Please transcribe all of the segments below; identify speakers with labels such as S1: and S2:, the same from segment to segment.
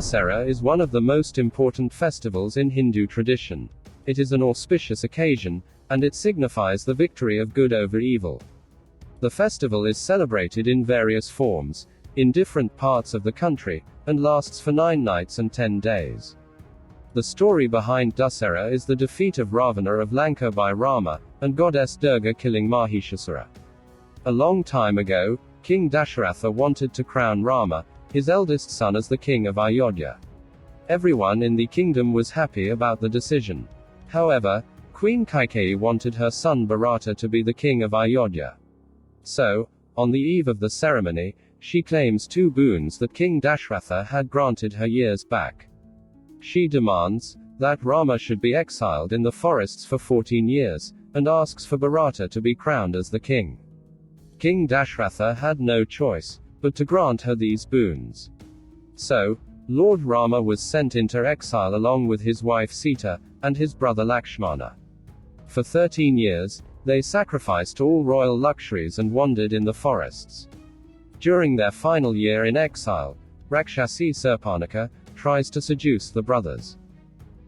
S1: Dussehra is one of the most important festivals in Hindu tradition. It is an auspicious occasion, and it signifies the victory of good over evil. The festival is celebrated in various forms, in different parts of the country, and lasts for 9 nights and 10 days. The story behind Dussehra is the defeat of Ravana of Lanka by Rama, and goddess Durga killing Mahishasura. A long time ago, King Dasharatha wanted to crown Rama, his eldest son, as the king of Ayodhya. Everyone in the kingdom was happy about the decision. However, Queen Kaikeyi wanted her son Bharata to be the king of Ayodhya. So, on the eve of the ceremony, she claims 2 boons that King Dasharatha had granted her years back. She demands that Rama should be exiled in the forests for 14 years, and asks for Bharata to be crowned as the king. King Dasharatha had no choice but to grant her these boons. So, Lord Rama was sent into exile along with his wife Sita, and his brother Lakshmana. For 13 years, they sacrificed all royal luxuries and wandered in the forests. During their final year in exile, Rakshasi Surpanaka tries to seduce the brothers.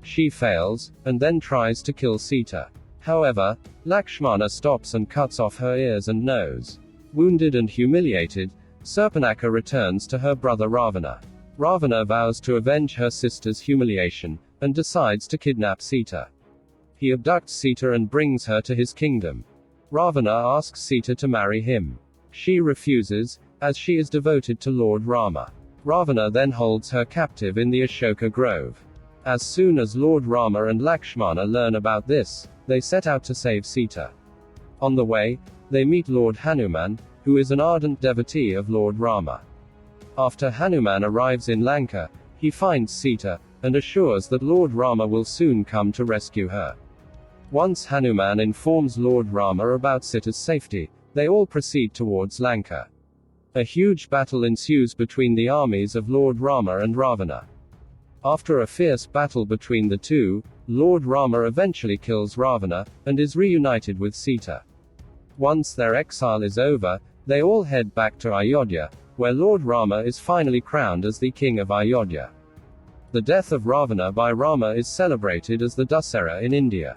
S1: She fails, and then tries to kill Sita. However, Lakshmana stops and cuts off her ears and nose. Wounded and humiliated, Surpanaka returns to her brother Ravana. Ravana vows to avenge her sister's humiliation, and decides to kidnap Sita. He abducts Sita and brings her to his kingdom. Ravana asks Sita to marry him. She refuses, as she is devoted to Lord Rama. Ravana then holds her captive in the Ashoka Grove. As soon as Lord Rama and Lakshmana learn about this, they set out to save Sita. On the way, they meet Lord Hanuman, who is an ardent devotee of Lord Rama. After Hanuman arrives in Lanka, he finds Sita, and assures that Lord Rama will soon come to rescue her. Once Hanuman informs Lord Rama about Sita's safety, they all proceed towards Lanka. A huge battle ensues between the armies of Lord Rama and Ravana. After a fierce battle between the two, Lord Rama eventually kills Ravana, and is reunited with Sita. Once their exile is over, they all head back to Ayodhya, where Lord Rama is finally crowned as the king of Ayodhya. The death of Ravana by Rama is celebrated as the Dussehra in India.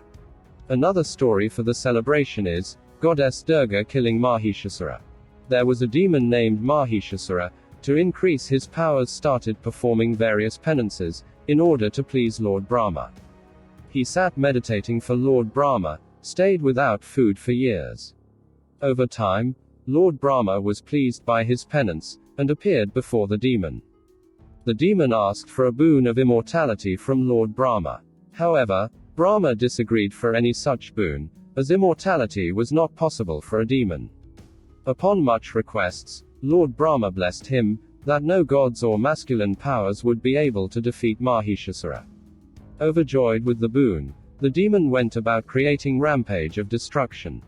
S1: Another story for the celebration is goddess Durga killing Mahishasura. There was a demon named Mahishasura, to increase his powers started performing various penances, in order to please Lord Brahma. He sat meditating for Lord Brahma, stayed without food for years. Over time, Lord Brahma was pleased by his penance, and appeared before the demon. The demon asked for a boon of immortality from Lord Brahma. However, Brahma disagreed for any such boon, as immortality was not possible for a demon. Upon much requests, Lord Brahma blessed him, that no gods or masculine powers would be able to defeat Mahishasura. Overjoyed with the boon, the demon went about creating rampage of destruction.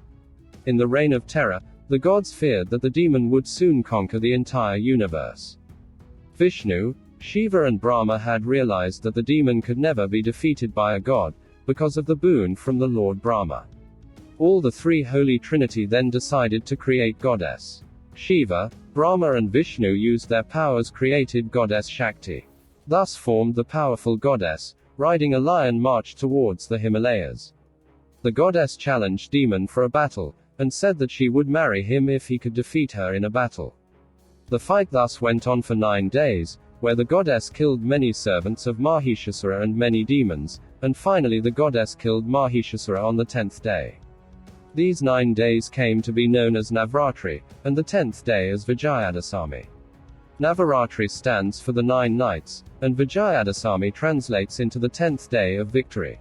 S1: In the reign of terror, the gods feared that the demon would soon conquer the entire universe. Vishnu, Shiva and Brahma had realized that the demon could never be defeated by a god, because of the boon from the Lord Brahma. All the 3 Holy Trinity then decided to create goddess. Shiva, Brahma and Vishnu used their powers created goddess Shakti. Thus formed the powerful goddess, riding a lion marched towards the Himalayas. The goddess challenged demon for a battle, and said that she would marry him if he could defeat her in a battle. The fight thus went on for 9 days, where the goddess killed many servants of Mahishasura and many demons, and finally the goddess killed Mahishasura on the 10th day. These 9 days came to be known as Navratri, and the 10th day as Vijayadasami. Navaratri stands for the 9 nights, and Vijayadasami translates into the 10th day of victory.